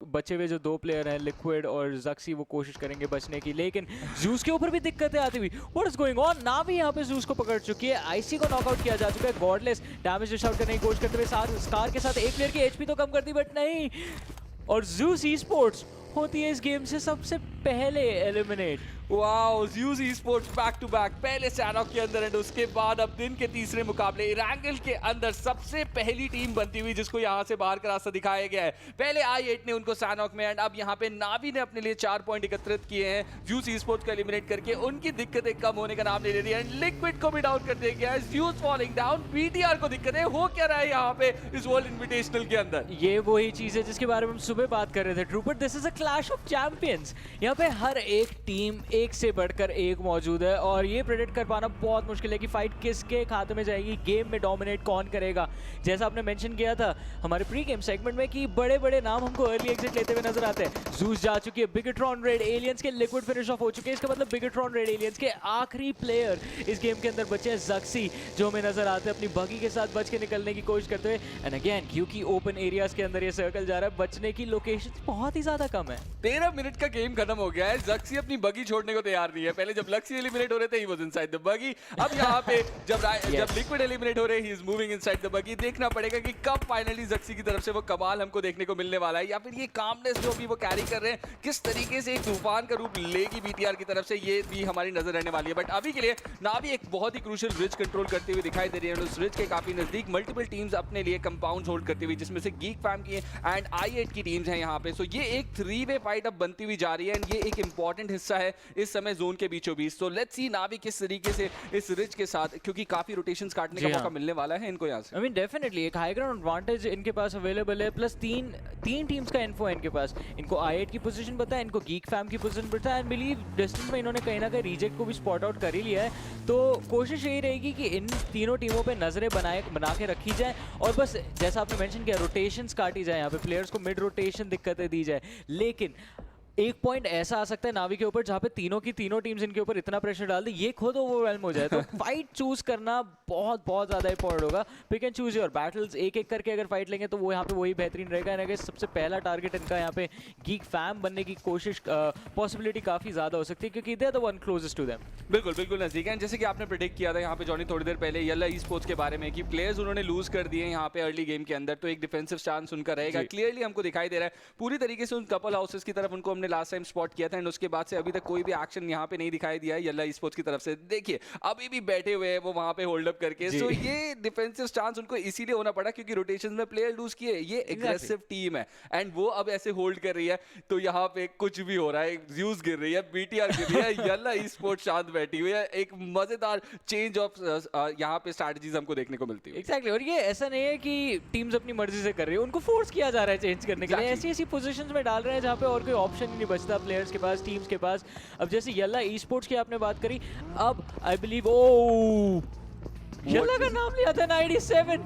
बचे हुए जो 2 प्लेयर हैं लिक्विड और जक्सी वो कोशिश करेंगे बचने की, लेकिन जूस के ऊपर भी दिक्कतें आती हुई। What is going on? नावी यहाँ पे जूस को पकड़ चुकी है, आईसी को नॉकआउट किया जा चुका है, गॉडलेस डैमेज डिश आउट करने की कोशिश करते हुए स्कार के साथ एक प्लेयर की एचपी तो कम कर दी बट नहीं, और जूस ई स्पोर्ट्स होती है इस गेम से सबसे पहले eliminate. Wow, Zeus esports back to back, पहले सैनॉक के अंदर एंड उसके बाद अब दिन के तीसरे मुकाबले इरांगल के अंदर सबसे पहली टीम बनती हुई जिसको यहाँ से बाहर का रास्ता दिखाया गया है। पहले i8 ने उनको सैनॉक में एंड अब यहाँ पे नावी ने अपने लिए 4 पॉइंट एकत्रित किए हैं। ज़्यूस ई-स्पोर्ट्स को एलिमिनेट करके उनकी दिक्कतें कम होने का नाम ले रही है एंड लिक्विड को भी डाउन कर दिया गया है। ज़्यूस फॉलिंग डाउन, बीटीआर को दिक्कतें हो क्या रहा है यहाँ पे इस वर्ल्ड इन्विटेशनल के अंदर? ये वही चीज है जिसके बारे में हम सुबह बात कर रहे थे trooper, this is a clash of champions. यहाँ पे हर एक टीम एक से बढ़कर एक मौजूद है और ये प्रेडिक्ट कर पाना बहुत मुश्किल है कि फाइट किसके खाते में जाएगी, गेम में डोमिनेट कौन करेगा। जैसा आपने मेंशन किया था हमारे प्री गेम सेगमेंट में कि बड़े बड़े नाम हमको अर्ली एग्जिट लेते हुए नजर आते हैं। जूस जा चुकी है, बिगेट्रॉन रेड एलियंस के लिक्विड फिनिश ऑफ हो चुके हैं, इसका मतलब बिगेट्रॉन रेड एलियंस के आखिरी प्लेयर इस गेम के अंदर बचे हैं जक्सी, जो हमें नजर आते हैं अपनी बगी के साथ बच के निकलने की कोशिश करते हुए। एंड अगेन क्योंकि ओपन एरियाज के अंदर ये सर्कल जा रहा है, बचने की लोकेशन बहुत ही ज्यादा कम है। 13 मिनट का गेम खत्म हो गया है, जक्सी अपनी बगी छोड़ने को तैयार नहीं है। पहले जब लक्सी एलिमिनेट हो रहे थे ही वाज इनसाइड द बगी, अब यहाँ पे जब लिक्विड एलिमिनेट हो रहे he is moving inside the बगी। देखना पड़ेगा कि कब फाइनली जक्सी की तरफ से वो कमाल हमको देखने को मिलने वाला है, या फिर ये कामनेस जो भी वो कैरी कर रहे हैं किस तरीके से एक तूफान का रूप लेगी बीटीआर की तरफ से, ये भी हमारी नजर रहने वाली है। बट अभी के लिए नावी एक बहुत ही क्रूशियल रिज कंट्रोल करते हुए दिखाई दे रही है, उस रिज के काफी नजदीक मल्टीपल टीम्स अपने लिए कंपाउंड होल्ड करती हुई, जिसमें से गीक फैम की एंड i8 की टीम्स हैं यहाँ पे। सो ये एक 3-वे फाइट अब बनती हुई जा रही है एंड ये एक इंपॉर्टेंट हिस्सा है इस समय जोन के बीचों बीच। तो लेट्स सी नावी किस तरीके से इस रिज के साथ, क्योंकि काफी रोटेशंस काटने का मौका मिलने वाला है इनको यहाँ से। आई मीन डेफिनेटली एक हाई ग्राउंड एडवांटेज इनके पास अवेलेबल है, प्लस तीन टीम्स का इन्फो है इनके पास। इनको i8 की पोजीशन पता है, इनको गीक फैम की पोजीशन पता है, एंड बिलीव डिस्टेंस में इन्होंने कहीं ना कहीं रिजेक्ट को भी स्पॉट आउट कर ही लिया है। तो कोशिश यही रहेगी कि इन तीनों टीमों पे नजरें बना के रखी जाए और बस जैसा आपने मेंशन किया रोटेशंस काटी जाए, यहाँ पे प्लेयर्स को मिड रोटेशन दिक्कतें दी जाए। लेकिन एक पॉइंट ऐसा आ सकता है नावी के ऊपर जहाँ पे तीनों टीम्स इनके ऊपर इतना प्रेशर डाल दे ये खुद ओवरवेल्म हो जाए, तो फाइट चूज करना बहुत ज्यादा इंपॉर्टेंट होगा। Pick and choose your battles, एक एक करके अगर फाइट लेंगे तो वो यहाँ पे वही बेहतरीन रहेगा। इनका सबसे पहला टारगेट इनका यहाँ पे गीक फैम बनने की कोशिश पॉसिबिलिटी काफी ज्यादा हो सकती है क्योंकि they are the one closest to them. बिल्कुल नजदीक है। जैसे कि आपने प्रेडिक्ट किया था यहाँ पे जॉनी थोड़ी देर पहले येल्ला ई-स्पोर्ट्स के बारे में कि प्लेयर्स उन्होंने लूज कर दिए यहाँ पे अर्ली गेम के अंदर, तो एक डिफेंसिव स्टांस उनका रहेगा। क्लियरली हमको दिखाई दे रहा है पूरी तरीके से उन कपल हाउसेस की तरफ उनको हमने लास्ट टाइम स्पॉट किया था एंड उसके बाद से अभी तक कोई भी एक्शन यहाँ पे नहीं दिखाई दिया है येल्ला ई-स्पोर्ट्स की तरफ से। देखिए अभी भी बैठे हुए हैं वो वहां पे होल्ड अप करके। सो ये डिफेंसिव स्टांस उनको इसीलिए होना पड़ा क्योंकि रोटेशंस में प्लेयर लूज किए। ये एग्रेसिव टीम है एंड वो अब ऐसे होल्ड कर रही है, तो यहाँ पे कुछ भी हो रहा है। ज़्यूस गिर रही है, बीटीआर गिर रही है, येल्ला ई-स्पोर्ट्स शांत बैठी हुई है। एक मजेदार चेंज ऑफ यहाँ पे स्ट्रैटेजीज हमको देखने को मिलती है। एग्जैक्टली और ये ऐसा नहीं है कि टीम्स अपनी मर्जी से कर रही है, उनको फोर्स किया जा रहा है चेंज करने के लिए। ऐसी पोजीशंस में डाल रहे हैं जहाँ पे और कोई ऑप्शन ही नहीं बचता प्लेयर्स के पास, टीम्स के पास। अब जैसे येल्ला ई-स्पोर्ट्स की आपने बात करी, अब आई बिलीव येल्ला का नाम लिया था 97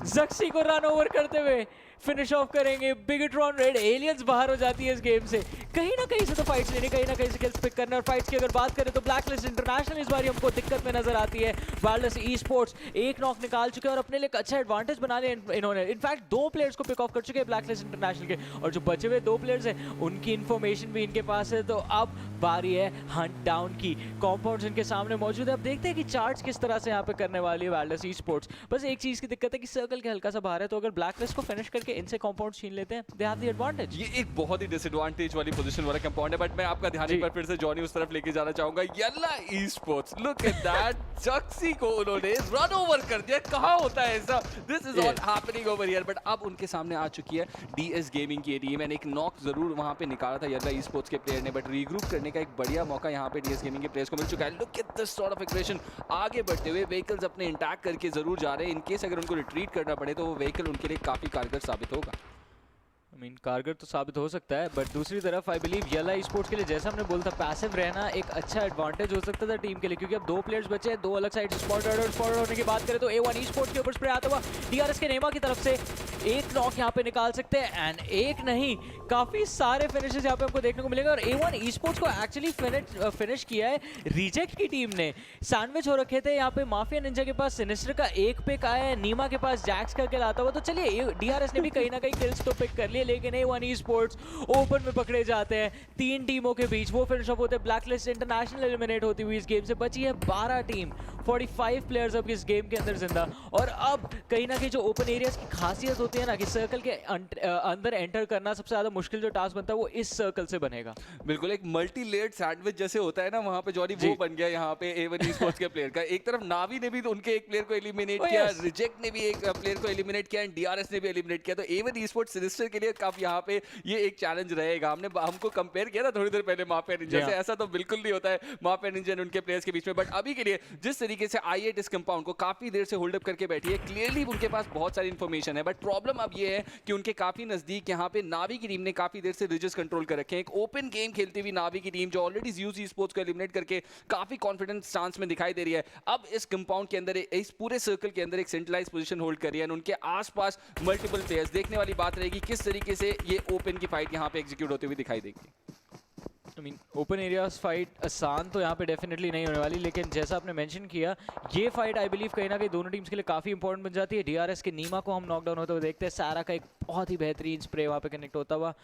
जक्सी को रन ओवर करते हुए फिनिश ऑफ करेंगे। बिगेट्रॉन रेड एलियंस बाहर हो जाती है इस गेम से। कहीं ना कहीं से तो फाइट्स लेनी, कहीं ना कहीं से किल्स पिक करना। और फाइट्स की अगर बात करें तो ब्लैकलिस्ट इंटरनेशनल इस बार हमको दिक्कत में नजर आती है। वायरलेस ई-स्पोर्ट्स एक नॉक निकाल चुके हैं और अपने लिए एक अच्छा एडवांटेज बना लिया इन्होंने। इनफैक्ट 2 प्लेयर्स को पिक ऑफ कर चुके हैं ब्लैकलिस्ट इंटरनेशनल के, और जो बचे हुए 2 प्लेयर्स हैं उनकी इन्फॉर्मेशन भी इनके पास है। तो अब बारी है हंट डाउन की। कॉम्पाउंड्स इनके सामने मौजूद है। अब देखते हैं कि चार्ज किस तरह से यहाँ पे करने वाली है वायरलेस ई-स्पोर्ट्स। बस एक चीज की दिक्कत है कि सर्कल के हल्का सा बाहर है, तो अगर ब्लैकलिस्ट को फिनिश करके इनसे कॉम्पाउंड छीन लेते हैं, दे हैव द एडवांटेज। ये एक बहुत ही डिसएडवांटेज वाली पोजीशन वाला कंपाउंड है, बट मैं आपका ध्यान एक बार फिर से जॉनी उस तरफ लेके जाना चाहूंगा। येल्ला ई-स्पोर्ट्स, लुक एट दैट, जक्सी को उन्होंने रन ओवर कर दिया। कहां होता है ऐसा? This is all happening over here. But अब उनके सामने आ चुकी है डीएस गेमिंग की टीम। मैंने एक नॉक जरूर वहां पे निकाला था येल्ला ई-स्पोर्ट्स के प्लेयर ने, बट रीग्रुप करने का एक बढ़िया मौका यहाँ पे डीएस गेमिंग के प्लेयर्स को मिल चुका है। Look at this sort of aggression. आगे बढ़ते हुए व्हीकल्स अपने इंटैक्ट करके जरूर जा रहे हैं। इनकेस अगर उनको रिट्रीट करना पड़े तो वो व्हीकल उनके लिए काफी कारगर साबित होगा। कारगर तो साबित हो सकता है, बट दूसरी तरफ आई बिलीव येल्ला ई-स्पोर्ट्स के लिए जैसा हमने बोला था पैसिव रहना एक अच्छा एडवांटेज हो सकता था टीम के लिए, क्योंकि अब 2 प्लेयर्स बचे हैं, 2 अलग साइड स्पॉट होने की बात करें तो A1 ई-स्पोर्ट्स के ऊपर स्प्रे आता हुआ DRS के नेमा की तरफ से एक नॉक यहाँ पे निकाल सकते हैं। एंड एक नहीं काफी सारे फिनिशेस यहाँ पे हमको देखने को मिलेगा। और A1 ई-स्पोर्ट्स को एक्चुअली फिनिश किया है रिजेक्ट की टीम ने। सैंडविच हो रखे थे यहाँ पे, माफिया निंजा के पास सिनिस्टर का एक पिक आया है, नीमा के पास जैक्स का किल आता हुआ। तो चलिए DRS ने भी कहीं ना कहीं किल्स तो पिक कर लिए, लेकिन A1 Esports ओपन में पकड़े जाते हैं 3 टीमों के बीच। वो फिनिश ऑफ होते हैं, ब्लैकलिस्ट इंटरनेशनल एलिमिनेट होती हुई इस गेम से। बची है 12 टीम, 45 प्लेयर्स अब इस गेम के अंदर जिंदा। और अब कहीं ना कहीं जो ओपन एरियाज की खासियत होती है ना कि सर्कल के अंदर एंटर करना सबसे ज्यादा मुश्किल जो टास्क बनता है वो इस सर्कल से बनेगा। बिल्कुल, एक मल्टी लेयर्ड सैंडविच जैसे होता है ना, वहां पे जॉनी वो बन गया यहाँ पे A1 Esports के प्लेयर का। एक तरफ नावी ने भी तो उनके एक प्लेयर को एलिमिनेट किया, रिजेक्ट ने भी एक प्लेयर को एलिमिनेट किया, एंड DRS ने भी एलिमिनेट किया। तो A1 Esports सिनिस्टर के लिए कब यहाँ पे ये एक चैलेंज रहेगा। हमको कंपेयर किया था थोड़ी देर पहले माफिया निंजा से, ऐसा तो बिल्कुल नहीं होता है माफिया निंजा और उनके प्लेयर्स के बीच में। बट अभी के लिए जिस तरीके से i8 इस कंपाउंड को काफी देर से होल्ड अप करके बैठी है, क्लियरली उनके पास बहुत सारी इंफॉर्मेशन है। बट प्रॉब्लम अब ये है कि उनके काफी नजदीक यहाँ पे नावी की टीम ने काफी देर से रिजेस कंट्रोल कर रखे हैं। एक ओपन गेम खेलती हुई नावी की टीम जो ऑलरेडी यूज स्पोर्ट्स को एलिमिनेट करके काफी कॉन्फिडेंट स्टांस में दिखाई दे रही है, अब इस कंपाउंड के अंदर, इस पूरे सर्कल के अंदर एक सेंट्रलाइज पोजीशन होल्ड कर रही है। उनके आसपास मल्टीपल प्लेयर्स। देखने वाली बात रहेगी किस तरीके से ये ओपन की फाइट यहाँ पे एग्जीक्यूट होती हुई दिखाई देगी। ओपन एरियाज फाइट आसान तो यहाँ पे डेफिनेटली नहीं होने वाली, लेकिन जैसा आपने मेंशन किया ये फाइट आई बिलीव कहीं ना कहीं दोनों टीम्स के लिए काफी इंपॉर्टेंट बन जाती है। DRS के नीमा को हम नॉकडाउन होते हुए देखते हैं, सारा का एक बहुत ही बेहतरीन स्प्रे वहाँ पे कनेक्ट होता हुआ।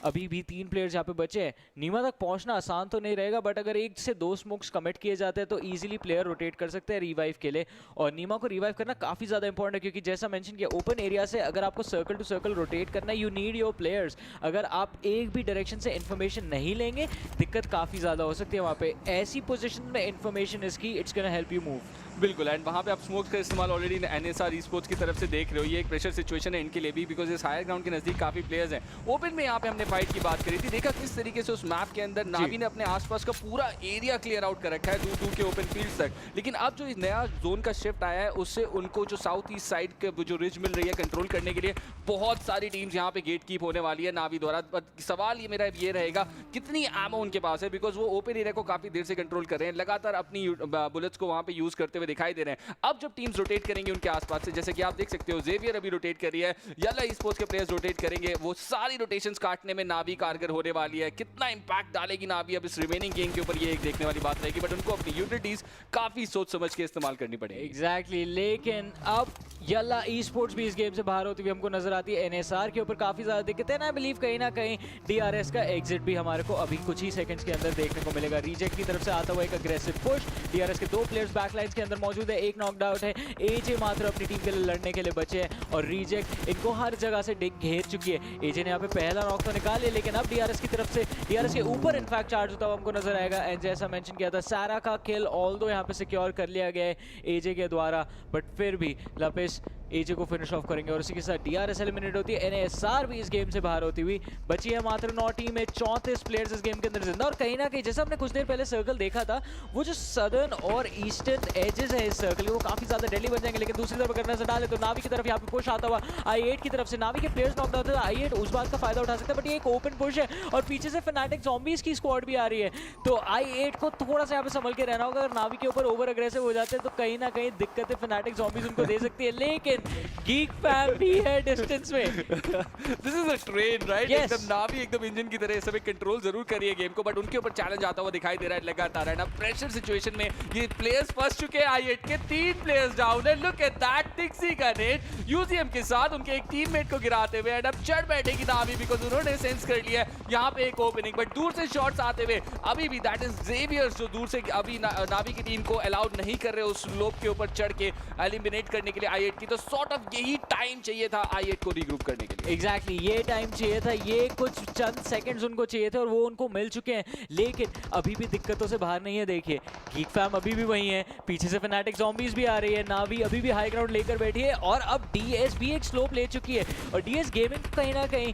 अभी भी 3 प्लेयर्स यहाँ पे बचे हैं। नीमा तक पहुंचना आसान तो नहीं रहेगा, बट अगर 1 से 2 स्मोक्स कमिट किए जाते हैं तो इजीली प्लेयर रोटेट कर सकते हैं रिवाइव के लिए। और नीमा को रिवाइव करना काफ़ी ज़्यादा इंपॉर्टेंट है, क्योंकि जैसा मेंशन किया ओपन एरिया से अगर आपको सर्कल टू सर्कल रोटेट करना है, यू नीड योर प्लेयर्स। अगर आप एक भी डायरेक्शन से इन्फॉर्मेशन नहीं लेंगे, दिक्कत काफ़ी ज़्यादा हो सकती है वहाँ पे। ऐसी पोजिशन में इन्फॉर्मेशन इसकी it's gonna help you move. बिल्कुल, एंड वहाँ पे आप स्मोक्स का इस्तेमाल ऑलरेडी NSR Esports की तरफ से देख रहे हो। ये एक प्रेशर सिचुएशन है इनके लिए भी, बिकॉज इस हायर ग्राउंड के नज़दीक काफ़ी प्लेयर्स हैं। ओपन में यहाँ पे हमने फाइट की बात करी थी, देखा किस तरीके से उस मैप के अंदर नावी ने अपने आसपास का पूरा एरिया क्लियर आउट कर रखा है दूर दूर के ओपन फील्ड तक। लेकिन अब जो इस नया जोन का शिफ्ट आया है, उससे उनको जो साउथ ईस्ट साइड के जो रिज मिल रही है कंट्रोल करने के लिए, बहुत सारी टीम्स यहाँ पे गेट कीप होने वाली है नावी द्वारा। सवाल ये मेरा ये रहेगा कितनी एमो उनके पास है, बिकॉज वो ओपन एरिया को काफ़ी देर से कंट्रोल कर रहे हैं, लगातार अपनी बुलेट्स को वहाँ पे यूज़ करते हुए दिखाई दे रहे हैं। अब जब टीम्स रोटेट करेंगे उनके आसपास से, जैसे कि आप देख सकते हो जेवियर अभी रोटेट कर रही है, यल्ला Esports के प्लेयर्स रोटेट करेंगे, वो सारी रोटेशंस काटने में नावी कारगर होने वाली है। कितना इंपैक्ट डालेगी नावी अब इस रिमेनिंग गेम के ऊपर, ये एक देखने वाली बात रहेगी। बट उनको अपनी यूटिलिटीज काफी सोच समझ के इस्तेमाल करनी पड़ेगी। एग्जैक्टली, लेकिन अब यल्ला Esports भी इस गेम से बाहर होती हुई हमको नजर आती है। NSR के ऊपर काफी ज्यादा दिक्कत है ना, आई बिलीव कहीं ना कहीं DRS का एग्जिट भी हमारे को अभी कुछ ही सेकंड्स के अंदर देखने को मिलेगा। रिजेक्ट की तरफ से आता हुआ एक अग्रेसिव पुश, DRS के 2 प्लेयर्स बैकलाइंस के अंदर मौजूद है, एक नॉकड आउट है। AJ मात्र अपनी टीम के लिए लड़ने के लिए बचे हैं और रिजेक्ट इनको हर जगह से घेर चुकी है। AJ ने यहाँ पे पहला नॉक तो निकाल लिया, लेकिन अब DRS की तरफ से DRS के ऊपर इनफैक्ट चार्ज होता हुआ हमको नजर आएगा। एंड जैसा मेंशन किया था, सारा का किल ऑल्दो यहाँ पे सिक्योर कर लिया गया है AJ के द्वारा, बट फिर भी लपिस AJ को फिनिश ऑफ करेंगे और इसी के साथ DRS एलिमिनेट होती है। NSR भी इस गेम से बाहर होती हुई बची है मात्र 9 टीम में, 34 प्लेयर्स इस गेम के अंदर जिंदा। और कहीं ना कहीं जैसा हमने कुछ देर पहले सर्कल देखा था, वो जो सदर्न और ईस्टर्न एजेस है इस सर्कल के, वो काफी ज्यादा डेडली बन जाएंगे। लेकिन दूसरी तरफ अगर नजर डाले तो नावी की तरफ यहाँ पे पुश आता हुआ i8 की तरफ से, नावी के प्लेयर्स नॉक डाउन होते हैं, i8 उस बात का फायदा उठा सकते हैं, बट ये एक ओपन पुश है और पीछे से फनाटिक ज़ॉम्बीज की स्क्वाड भी आ रही है। तो i8 को थोड़ा सा यहाँ पे संभल के रहना होगा। अगर नावी के ऊपर ओवर अग्रेसिव हो जाते हैं तो कहीं ना कहीं दिक्कतें फनाटिक ज़ॉम्बीज उनको दे सकती है। लेकिन गीक फैम भी है डिस्टेंस में। This is a train, right? एकदम नावी एकदम इंजन की तरह इस समय कंट्रोल जरूर कर रही है गेम को, बट उनके ऊपर चैलेंज आता हुआ दिखाई दे रहा है लगातार। है ना, प्रेशर सिचुएशन में ये प्लेयर्स फंस चुके हैं। i8 के 3 प्लेयर्स डाउन है। लुक एट दैट, टिक्सी का नेट यूजीएम के साथ उनके एक टीममेट को गिराते हुए, एंड अब चढ़ बैठेगी नावी, बिकॉज उन्होंने सेंस कर लिया यहाँ पे एक ओपनिंग। बट दूर से शॉट्स आते हुए अभी भी दैट इज जेवियर्स जो दूर से अभी नावी की टीम को अलाउड नहीं कर रहे उस स्लोप के ऊपर चढ़ के एलिमिनेट करने के लिए i8 की। तो सॉर्ट ऑफ यही टाइम चाहिए था i8 को रीग्रुप करने के लिए। एग्जैक्टली, ये टाइम चाहिए था, ये कुछ चंद सेकंड्स उनको चाहिए थे और वो उनको मिल चुके हैं। लेकिन अभी भी दिक्कतों से बाहर नहीं है। देखिए गीक फैम अभी भी वही है, पीछे से फनाटिक ज़ॉम्बीज भी आ रही है, नावी अभी भी हाई ग्राउंड लेकर बैठी है और अब DS भी एक स्लोप ले चुकी है। और DS गेमिंग कहीं ना कहीं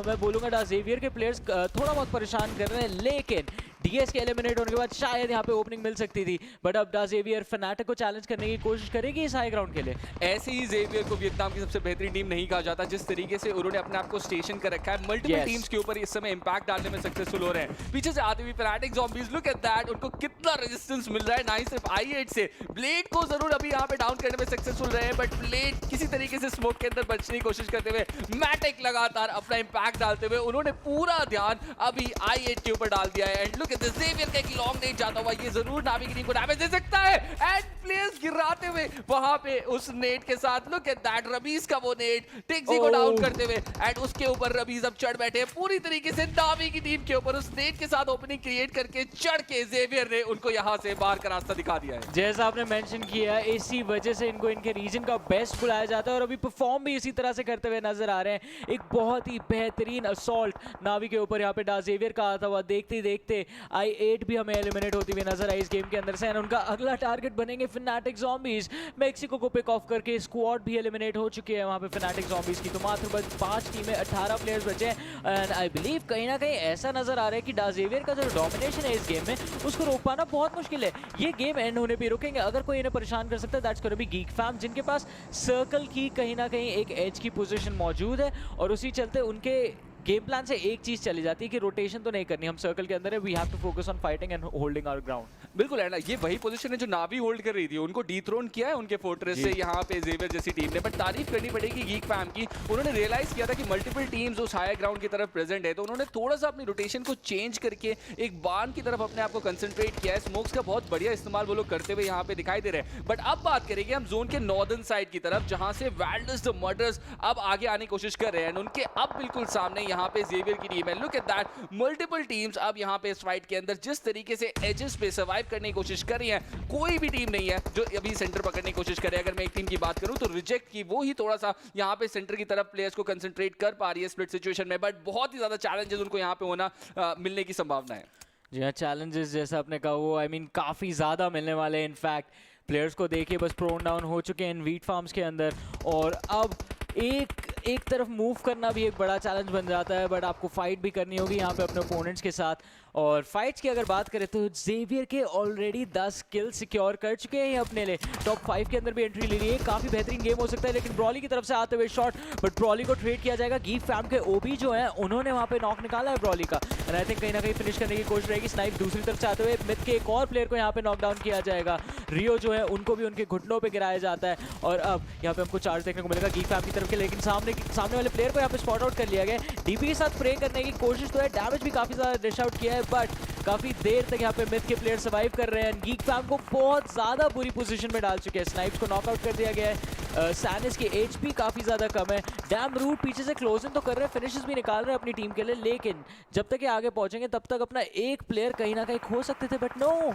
मैं बोलूँगा डा जेवियर के प्लेयर्स थोड़ा बहुत परेशान कर रहे हैं, लेकिन DS के एलिमिनेट होने के बाद शायद यहाँ पे ओपनिंग मिल सकती थी। बट अब डा जेवियर फनाटिक को चैलेंज करने की कोशिश करेगी इस हाई ग्राउंड के लिए। ऐसे ही जेवियर को वियतनाम की सबसे बेहतरीन टीम नहीं कहा जाता, जिस तरीके से उन्होंने अपने आप को स्टेशन कर रखा है। मल्टीपल टीम्स के ऊपर इस समय इंपैक्ट डालने में सक्सेसफुल हो रहे हैं। पीछे से आते हुए fanatic zombies, look at that, उनको कितना रेजिस्टेंस मिल रहा है। ना ही सिर्फ i8 से, ब्लेड को जरूर अभी यहाँ पे डाउन करने में सक्सेसफुल रहे हैं, बट ब्लेड किसी तरीके से स्मोक के अंदर बचने की कोशिश करते हुए, मैटिक लगातार अपना इंपैक्ट डालते हुए उन्होंने पूरा ध्यान अभी i8 के ऊपर डाल दिया है। And look look at this, Xavier का एक लॉन्ग रेंज जाता हुआ ये जरूर नावी की टीम को डैमेज दे सकता है एंड प्लेयर्स गिराते हुए वहां पे उस नेट के साथ। लुक एट दैट, रबीज का वो नेट टिक्सी को डाउन करते हुए एंड उसके ऊपर रबीज अब चढ़ बैठे पूरी तरीके से नावी की टीम के ऊपर। उस नेट के साथ ओपनिंग क्रिएट करके चढ़ के ज़ेवियर ने उनको यहां से बाहर का रास्ता दिखा दिया है। जैसा आपने मेंशन किया है, इसी वजह से इनको इनके रीजन का बेस्ट बुलाया जाता है और अभी परफॉर्म भी इसी तरह से करते हुए नजर आ रहे हैं। एक बहुत ही बेहतरीन असॉल्ट नावी के ऊपर यहाँ पे ज़ेवियर का आता हुआ देखते ही देखते i8 भी हमें एलिमिनेट होती हुई नजर आई इस गेम के अंदर से। उनका अगला टारगेट बनेंगे फनाटिक ज़ॉम्बीज। मेक्सिको को पिक ऑफ करके स्क्वाड भी एलिमिनेट हो चुकी है वहाँ पे फनाटिक ज़ॉम्बीज की। तो मात्र बस 5 टीमें 18 प्लेयर्स बचे हैं एंड आई बिलीव कहीं ना कहीं ऐसा नजर आ रहा है कि ज़ेवियर का जो डोमिनेशन है इस गेम में उसको रोक पाना बहुत मुश्किल है। ये गेम एंड होने पे रुकेंगे। अगर कोई इन्हें परेशान कर सकता है that's gonna be geek fam, जिनके पास सर्कल की कहीं ना कहीं एक एज की पोजीशन मौजूद है और उसी चलते उनके गेम प्लान से एक चीज चली जाती है कि रोटेशन तो नहीं करनी, हम सर्कल के अंदर है, we have to focus on fighting and holding our ground. बिल्कुल है ना, ये वही पोजीशन है जो नावी होल्ड कर रही थी। उनको डीथ्रोन किया है उनके फोर्ट्रेस से यहाँ पे ज़ेवियर जैसी टीम ने। बट तारीफ करनी पड़ेगी गीक फैम की, उन्होंने रियलाइज किया था कि मल्टीपल टीम्स उस हायर ग्राउंड की तरफ प्रेजेंट है, तो उन्होंने थोड़ा सा अपनी रोटेशन को चेंज करके एक बान की तरफ अपने आप को कंसंट्रेट किया है। स्मोक्स का बहुत बढ़िया इस्तेमाल वो लोग करते हुए यहाँ पे दिखाई दे रहे हैं। बट अब बात करेंगे हम जोन के नॉर्दर्न साइड की तरफ, जहां से वाइल्डर्स द मर्डर्स अब आगे आने की कोशिश कर रहे हैं। उनके अब बिल्कुल सामने यहाँ पे ज़ेवियर की टीम है। Look at that, multiple teams अब यहाँ पे इस फाइट के अंदर जिस तरीके से एजेस पे सर्वाइव करने की कोशिश कर रही है, कोई भी टीम नहीं है जो अभी सेंटर पकड़ने की कोशिश करे। अगर मैं एक टीम की बात करूं तो रिजेक्ट की वो ही थोड़ा सा यहाँ पे सेंटर की तरफ प्लेयर्स को कंसंट्रेट कर पा रही है स्प्लिट सिचुएशन में, बट बहुत ही ज्यादा चैलेंजेस उनको यहाँ पे होना मिलने की संभावना है। जी हाँ, चैलेंजेस जैसा आपने कहा वो आई मीन काफ़ी ज़्यादा मिलने वाले हैं। इनफैक्ट प्लेयर्स को देखिए बस प्रोन डाउन हो चुके हैं इन वीट फार्म्स के अंदर और अब एक तरफ मूव करना भी एक बड़ा चैलेंज बन जाता है। बट आपको फाइट भी करनी होगी यहाँ पे अपने ओपोनेंट्स के साथ। और फाइट्स की अगर बात करें तो ज़ेवियर के ऑलरेडी 10 किल सिक्योर कर चुके हैं अपने लिए, टॉप 5 के अंदर भी एंट्री ले रही है। काफ़ी बेहतरीन गेम हो सकता है, लेकिन ब्रॉली की तरफ से आते हुए शॉट, बट ब्रॉली को ट्रेड किया जाएगा। गीक फैम के ओबी जो है उन्होंने वहाँ पे नॉक निकाला है ब्रॉली का एंड आई थिंक कहीं ना कहीं फिनिश करने की कोशिश रहेगी। स्नाइप दूसरी तरफ से आते हुए मिथ के एक और प्लेयर को यहाँ पे नॉकडाउन किया जाएगा। रियो जो है उनको भी उनके घुटनों पे गिराया जाता है और अब यहाँ पे हमको चार्ज देखने को मिलेगा गीक फैम की तरफ के, लेकिन सामने वाले प्लेयर को यहाँ पे स्पॉट आउट कर लिया गया। डीपी के साथ प्रे करने की कोशिश तो है, डैमेज भी काफ़ी ज़्यादा डिश आउट किया है, बट काफ़ी देर तक यहाँ पे मिथ के प्लेयर सर्वाइव कर रहे हैं। गीक फैम को बहुत ज़्यादा बुरी पोजीशन में डाल चुके हैं। स्नाइप्स को नॉकआउट कर दिया गया है। सैनिस की एचपी काफ़ी ज़्यादा कम है। डैम रूट पीछे से क्लोज इन तो कर रहे हैं, फिनिशेस भी निकाल रहे हैं अपनी टीम के लिए, लेकिन जब तक ये आगे पहुंचेंगे तब तक अपना एक प्लेयर कहीं ना कहीं खो सकते थे, but no,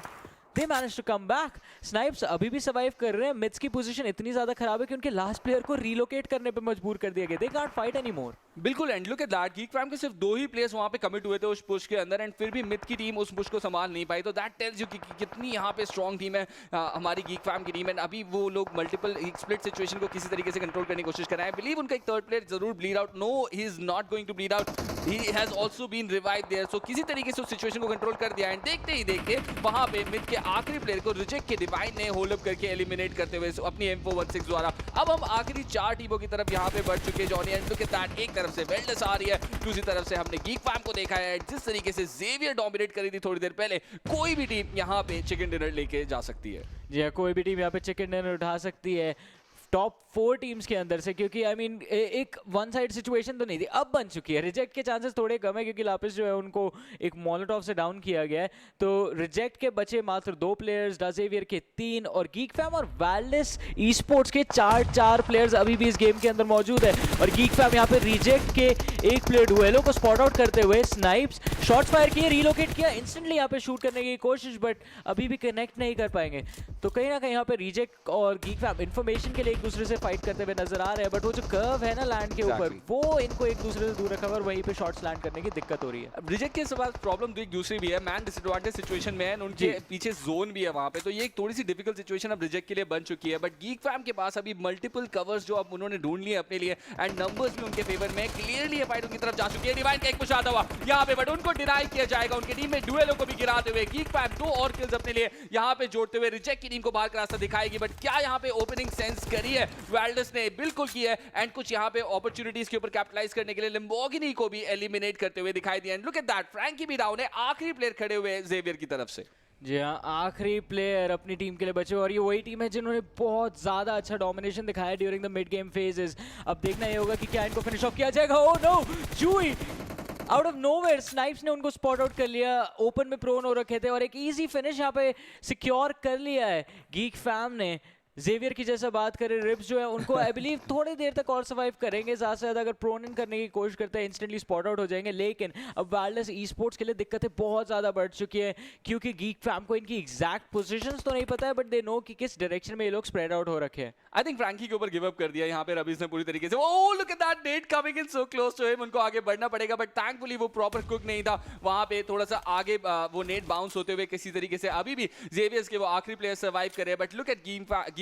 they managed to come back. Snipes अभी भी सर्वाइव कर रहे हैं। मिथ्स की पोजीशन इतनी ज्यादा खराब है कि उनके लास्ट प्लेयर को रिलोकेट करने पे मजबूर कर दिया गया। They can't fight anymore. बिल्कुल, and look at that, geek fam के सिर्फ 2 ही प्लेयर्स वहां पे कमिट हुए थे उस पुश के अंदर एंड फिर भी मिथ की टीम उस पुश को संभाल नहीं पाई। तो दैट टेल्स यू कि कितनी यहाँ पे स्ट्रॉन्ग टीम है हमारी गीक फैम की टीम। एंड अभी वो लोग मल्टीपल स्प्लिट सिचुएशन को किसी तरीके से कंट्रोल करने की कोशिश कर रहे हैं। आई बिलीव उनका एक थर्ड प्लेयर जरूर bleed out, no he is not going to bleed out, he has also been revived there. So किसी तरीके से उस सिचुएशन को कंट्रोल कर दिया एंड देखते ही देखते वहां पे मिथ के आखिरी प्लेयर को रिजेक्ट के डिवाइन ने होल्ड अप करके एलिमिनेट करते हुए अपनी M416 द्वारा। अब हम आखिरी 4 टीमों की तरफ यहाँ पे बढ़ चुके हैं Johnny, and look at that, एक तरफ से वेल्डस आ रही है, दूसरी तरफ से हमने गीक फैम को देखा है। जिस तरीके से ज़ेवियर डोमिनेट करी थी थोड़ी देर पहले, कोई भी टीम यहाँ पे चिकन डिनर लेके जा सकती है। जी हाँ, कोई भी टीम यहाँ पे चिकन डिनर उठा सकती है टॉप 4 टीम्स के अंदर से, क्योंकि आई मीन एक वन साइड सिचुएशन तो नहीं थी, अब बन चुकी है। रिजेक्ट के चांसेस थोड़े कम है क्योंकि लापिस जो है उनको एक मोलोटॉव से डाउन किया गया है। तो रिजेक्ट के बचे मात्र 2 प्लेयर्स, ज़ेवियर के 3 और गीक फैम और वाइल्डस ई स्पोर्ट्स के 4 प्लेयर्स अभी भी इस गेम के अंदर मौजूद है। और गीक फैम यहाँ पे रिजेक्ट के एक प्लेयर डुएलो को स्पॉट आउट करते हुए स्नाइप्स शॉट्स फायर किए, रीलोकेट किया, इंस्टेंटली यहाँ पे शूट करने की कोशिश, बट अभी भी कनेक्ट नहीं कर पाएंगे। तो कहीं ना कहीं यहाँ पे रिजेक्ट और गीक फैम इन्फॉर्मेशन के लिए एक दूसरे से फाइट करते हुए नजर आ रहे हैं, बट वो जो कर्व है ना लैंड के ऊपर, वो इनको एक दूसरे से दूर रखा हुआ और वहीं पे शॉट्स लैंड करने की दिक्कत हो रही है। रिजेक्ट के बाद प्रॉब्लम तो एक दूसरी भी है, मैन डिसएडवांटेज सिचुएशन में है, उनके पीछे जोन भी है वहां पे, तो ये एक थोड़ी सी डिफिकल्ट सिचुएशन अब रिजेक्ट के लिए बन चुकी है। बट गीक फैम के पास अभी मल्टीपल कवर्स जो अब उन्होंने ढूंढ लिए अपने लिए एंड नंबर्स भी उनके फेवर में, क्लियरली ये फाइट उनकी तरफ जा चुकी है। डिवाइन का एक पुश आता हुआ यहाँ पे, बट उनको डिनाई किया जाएगा। उनकी टीम में डुएलो को भी गिराते हुए गीक फैम 2 और किल्स अपने लिए यहाँ पे जोड़ते हुए रिजेक्ट की टीम को बाहर का रास्ता दिखाएगी। बट क्या यहाँ पे ओपनिंग सेंस करी है वाइल्डर्स ने? बिल्कुल की है, एंड कुछ यहाँ पे अपॉर्चुनिटीज के ऊपर कैपिटलाइज करने के लिए लैम्बोर्गिनी को भी एलिमिनेट करते हुए दिखाई दिया। And look at that, Frankie भी डाउन है, आखिरी प्लेयर खड़े हुए ज़ेवियर की तरफ से। जी हाँ, आखिरी प्लेयर अपनी टीम के लिए बचे और ये वही टीम है जिन्होंने बहुत ज़्यादा अच्छा डोमिनेशन दिखाया during the mid game phases. अब देखना ये होगा कि क्या इनको फिनिश ऑफ किया जाएगा। ओह नो, जूई आउट ऑफ नोवेयर स्नाइप्स ने उनको स्पॉट आउट कर लिया, ओपन में प्रोन हो रखे थे और एक इजी फिनिश यहाँ पे सिक्योर कर लिया है गीक फैम ने। जेवियर की जैसा बात करें, रिब्स जो है उनको आई बिलीव थोड़ी देर तक और सर्वाइव करेंगे, ज़्यादा से ज़्यादा अगर प्रोन इन करने की कोशिश करते हैं इंस्टेंटली स्पॉट आउट हो जाएंगे। लेकिन अब वायरलेस ई स्पोर्ट्स के लिए दिक्कतें बहुत ज़्यादा बढ़ चुकी हैं, क्योंकि गीक फैम को इनकी एग्जैक्ट पोजीशंस तो नहीं पता है, बट दे नो कि किस डायरेक्शन में ये लोग स्प्रेड आउट हो रखे हैं। आई थिंक फ्रैंकी के ऊपर गिव अप कर दिया यहाँ पे रबीज ने पूरी तरीके से। Oh look at that net coming in so close to him, उनको आगे बढ़ना पड़ेगा बट थैंकफुली वो प्रॉपर कुक नहीं था वहां पे, थोड़ा सा आगे वो नेट बाउंस होते हुए किसी तरीके से अभी भी जेवियर्स के वो आखिरी प्लेयर सर्वाइव करे। But look at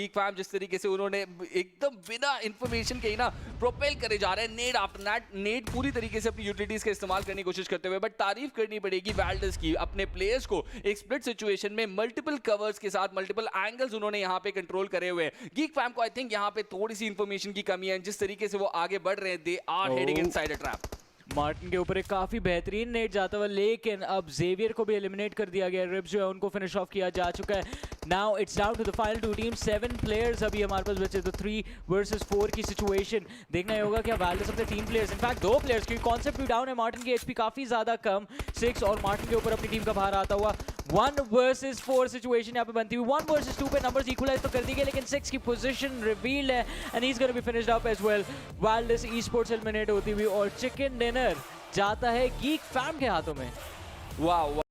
geek fam जिस तरीके से उन्होंने एकदम बिना इंफॉर्मेशन के ही ना प्रोपेल करे जा रहे हैं, नेट आफ्टर नेट पूरी तरीके से अपनी यूटिलिटीज का इस्तेमाल करने की कोशिश करते हुए। बट तारीफ करनी पड़ेगी वाइल्डर्स की, अपने प्लेयर्स को एक स्प्लिट सिचुएशन में मल्टीपल कवर्स के साथ मल्टीपल एंगल्स उन्होंने यहाँ पे कंट्रोल करे हुए हैं। गीक फैम को आई थिंक यहाँ पे थोड़ी सी इंफॉर्मेशन की कमी है, जिस तरीके से वो आगे बढ़ रहे हैं they are heading inside a trap. Martin के ऊपर एक काफी बेहतरीन नेट जाता हुआ, लेकिन अब जेवियर को भी एलिमिनेट कर दिया गया। रिब्स जो है उनको फिनिश ऑफ किया जा चुका है। Now it's down to the final two team, 7 players अभी हमारे पास बचे, तो 3 वर्सेस 4 की सिचुएशन देखना ही होगा क्या वायरलेस अपने 3 प्लेयर्स, इनफैक्ट 2 प्लेयर्स, क्योंकि कॉन्सेप्ट भी डाउन है, मार्टिन की एचपी काफी ज्यादा कम 6 और मार्टिन के ऊपर अपनी टीम का भार आता हुआ 1 वर्सेस 4 सिचुएशन यहाँ पे बनती हुई। 1 वर्सेस 2 पे नंबर्स इक्वलाइज तो कर दी गई, लेकिन 6 की पोजीशन रिवील्ड है and he is gonna be finished up as well. Wilders esports eliminate होती हुई और चिकन डिनर जाता है गीक फैम के हाथों में। वाह